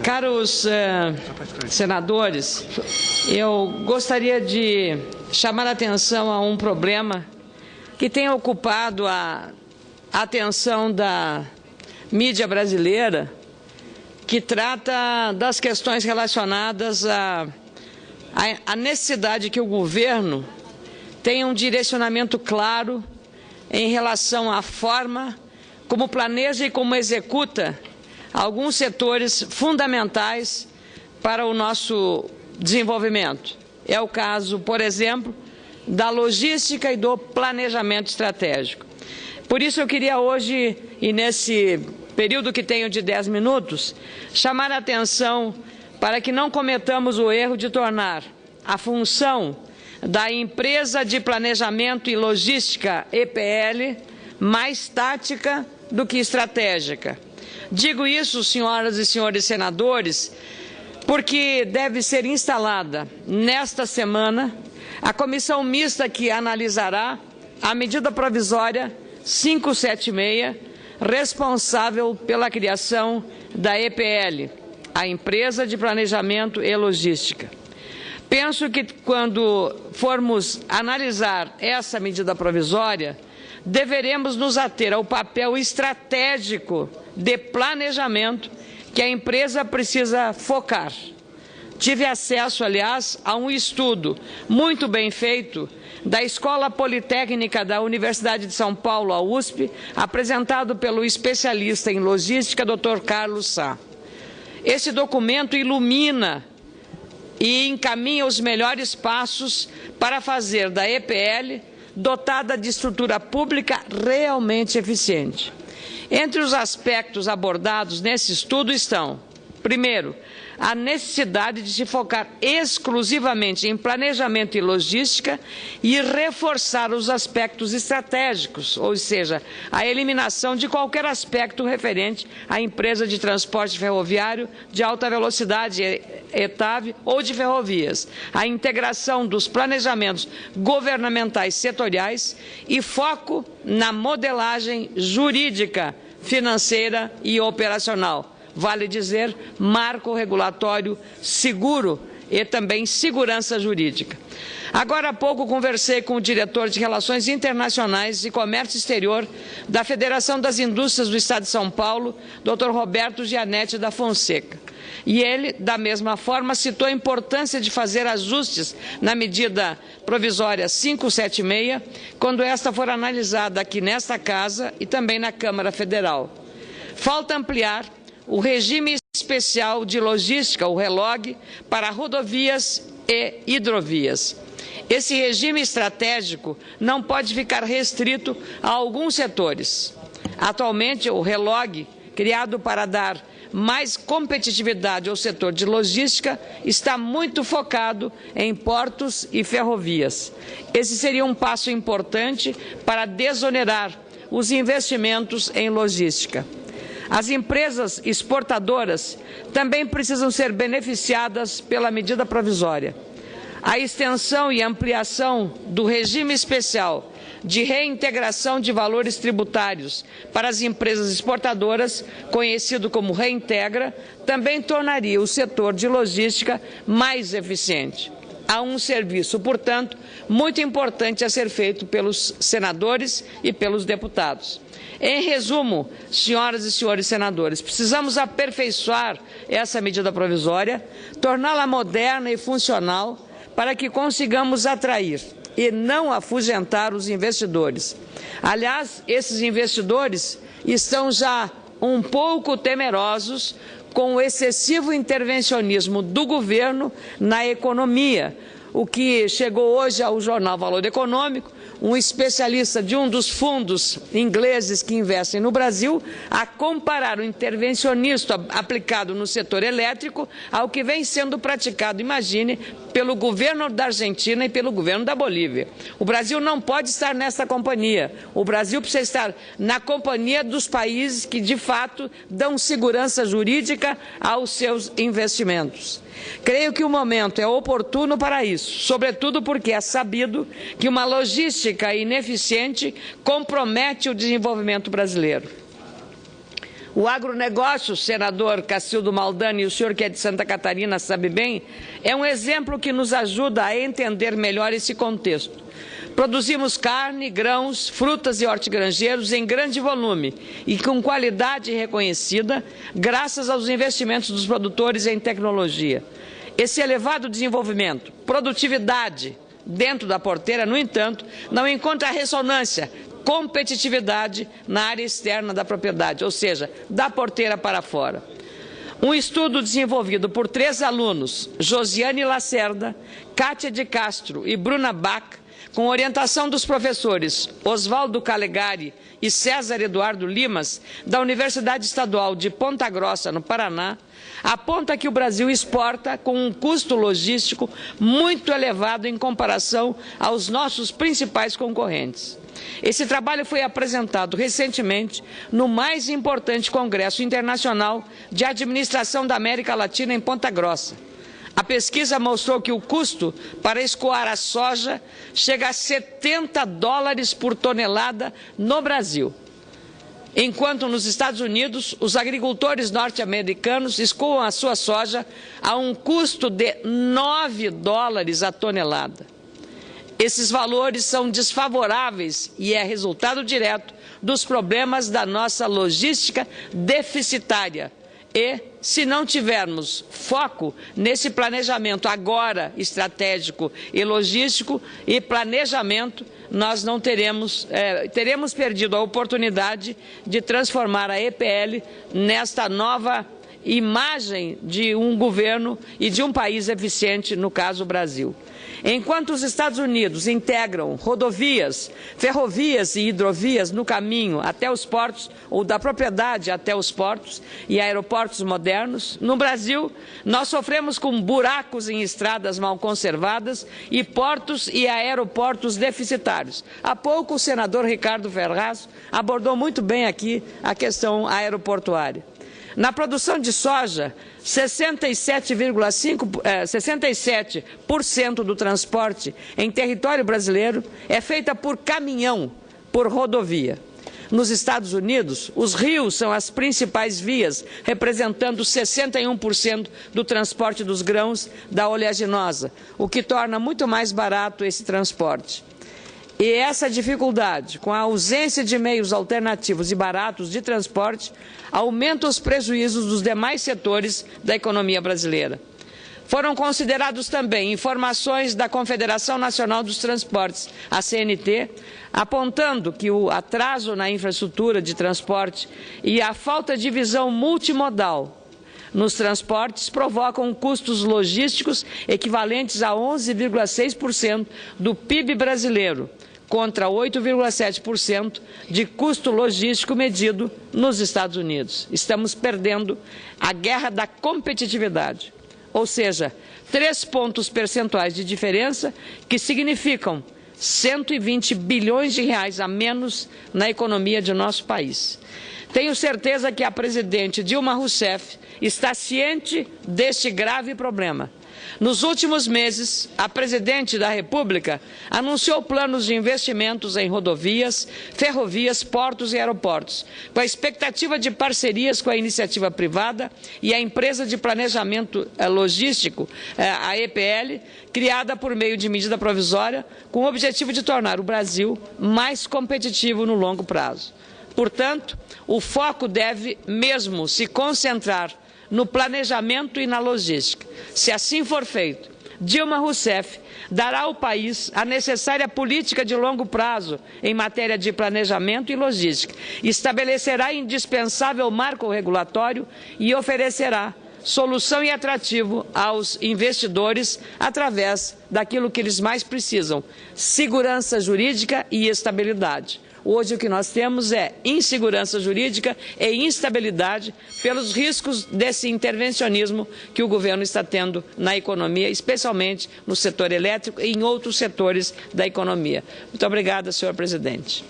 Caros senadores, eu gostaria de chamar a atenção a um problema que tem ocupado a atenção da mídia brasileira, que trata das questões relacionadas à necessidade que o governo tenha um direcionamento claro em relação à forma como planeja e como executa alguns setores fundamentais para o nosso desenvolvimento. É o caso, por exemplo, da logística e do planejamento estratégico. Por isso eu queria hoje, e nesse período que tenho de 10 minutos, chamar a atenção para que não cometamos o erro de tornar a função da Empresa de Planejamento e Logística, EPL, mais tática do que estratégica. Digo isso, senhoras e senhores senadores, porque deve ser instalada nesta semana a comissão mista que analisará a medida provisória 576, responsável pela criação da EPL, a Empresa de Planejamento e Logística. Penso que quando formos analisar essa medida provisória, deveremos nos ater ao papel estratégico de planejamento que a empresa precisa focar. Tive acesso, aliás, a um estudo muito bem feito da Escola Politécnica da Universidade de São Paulo, a USP, apresentado pelo especialista em logística, Dr. Carlos Sá. Esse documento ilumina e encaminha os melhores passos para fazer da EPL dotada de estrutura pública realmente eficiente. Entre os aspectos abordados nesse estudo estão, primeiro, a necessidade de se focar exclusivamente em planejamento e logística e reforçar os aspectos estratégicos, ou seja, a eliminação de qualquer aspecto referente à empresa de transporte ferroviário de alta velocidade, ETAV, ou de ferrovias, a integração dos planejamentos governamentais setoriais e foco na modelagem jurídica, financeira e operacional. Vale dizer, marco regulatório seguro e também segurança jurídica. Agora há pouco conversei com o diretor de Relações Internacionais e Comércio Exterior da Federação das Indústrias do Estado de São Paulo, Dr. Roberto Gianetti da Fonseca. E ele, da mesma forma, citou a importância de fazer ajustes na medida provisória 576, quando esta for analisada aqui nesta Casa e também na Câmara Federal. Falta ampliar o regime especial de logística, o RELOG, para rodovias e hidrovias. Esse regime estratégico não pode ficar restrito a alguns setores. Atualmente, o RELOG, criado para dar mais competitividade ao setor de logística, está muito focado em portos e ferrovias. Esse seria um passo importante para desonerar os investimentos em logística. As empresas exportadoras também precisam ser beneficiadas pela medida provisória. A extensão e ampliação do regime especial de reintegração de valores tributários para as empresas exportadoras, conhecido como Reintegra, também tornaria o setor de logística mais eficiente. Há um serviço, portanto, muito importante a ser feito pelos senadores e pelos deputados. Em resumo, senhoras e senhores senadores, precisamos aperfeiçoar essa medida provisória, torná-la moderna e funcional para que consigamos atrair e não afugentar os investidores. Aliás, esses investidores estão já um pouco temerosos com o excessivo intervencionismo do governo na economia, o que chegou hoje ao jornal Valor Econômico, um especialista de um dos fundos ingleses que investem no Brasil, a comparar o intervencionismo aplicado no setor elétrico ao que vem sendo praticado, imagine, pelo governo da Argentina e pelo governo da Bolívia. O Brasil não pode estar nessa companhia. O Brasil precisa estar na companhia dos países que, de fato, dão segurança jurídica aos seus investimentos. Creio que o momento é oportuno para isso, sobretudo porque é sabido que uma logística ineficiente compromete o desenvolvimento brasileiro. O agronegócio, senador Cacildo Maldani, e o senhor que é de Santa Catarina sabe bem, é um exemplo que nos ajuda a entender melhor esse contexto. Produzimos carne, grãos, frutas e hortigranjeiros em grande volume e com qualidade reconhecida, graças aos investimentos dos produtores em tecnologia. Esse elevado desenvolvimento, produtividade dentro da porteira, no entanto, não encontra ressonância, competitividade na área externa da propriedade, ou seja, da porteira para fora. Um estudo desenvolvido por 3 alunos, Josiane Lacerda, Kátia de Castro e Bruna Bach, com orientação dos professores Oswaldo Calegari e César Eduardo Limas, da Universidade Estadual de Ponta Grossa, no Paraná, aponta que o Brasil exporta com um custo logístico muito elevado em comparação aos nossos principais concorrentes. Esse trabalho foi apresentado recentemente no mais importante Congresso Internacional de Administração da América Latina em Ponta Grossa. A pesquisa mostrou que o custo para escoar a soja chega a $70 por tonelada no Brasil, enquanto nos Estados Unidos os agricultores norte-americanos escoam a sua soja a um custo de $9 a tonelada. Esses valores são desfavoráveis e é resultado direto dos problemas da nossa logística deficitária. E, se não tivermos foco nesse planejamento agora estratégico e logístico e planejamento, nós não teremos perdido a oportunidade de transformar a EPL nesta nova imagem de um governo e de um país eficiente, no caso o Brasil. Enquanto os Estados Unidos integram rodovias, ferrovias e hidrovias no caminho até os portos, ou da propriedade até os portos e aeroportos modernos, no Brasil nós sofremos com buracos em estradas mal conservadas e portos e aeroportos deficitários. Há pouco o senador Ricardo Ferraz abordou muito bem aqui a questão aeroportuária. Na produção de soja, 67% do transporte em território brasileiro é feita por caminhão, por rodovia. Nos Estados Unidos, os rios são as principais vias, representando 61% do transporte dos grãos da oleaginosa, o que torna muito mais barato esse transporte. E essa dificuldade, com a ausência de meios alternativos e baratos de transporte, aumenta os prejuízos dos demais setores da economia brasileira. Foram considerados também informações da Confederação Nacional dos Transportes, a CNT, apontando que o atraso na infraestrutura de transporte e a falta de visão multimodal nos transportes provocam custos logísticos equivalentes a 11,6% do PIB brasileiro, contra 8,7% de custo logístico medido nos Estados Unidos. Estamos perdendo a guerra da competitividade, ou seja, 3 pontos percentuais de diferença que significam 120 bilhões de reais a menos na economia de nosso país. Tenho certeza que a presidente Dilma Rousseff está ciente deste grave problema. Nos últimos meses, a presidente da República anunciou planos de investimentos em rodovias, ferrovias, portos e aeroportos, com a expectativa de parcerias com a iniciativa privada e a empresa de planejamento logístico, a EPL, criada por meio de medida provisória, com o objetivo de tornar o Brasil mais competitivo no longo prazo. Portanto, o foco deve mesmo se concentrar no planejamento e na logística. Se assim for feito, Dilma Rousseff dará ao país a necessária política de longo prazo em matéria de planejamento e logística, estabelecerá indispensável marco regulatório e oferecerá solução e atrativo aos investidores através daquilo que eles mais precisam: segurança jurídica e estabilidade. Hoje o que nós temos é insegurança jurídica e instabilidade pelos riscos desse intervencionismo que o governo está tendo na economia, especialmente no setor elétrico e em outros setores da economia. Muito obrigada, senhor presidente.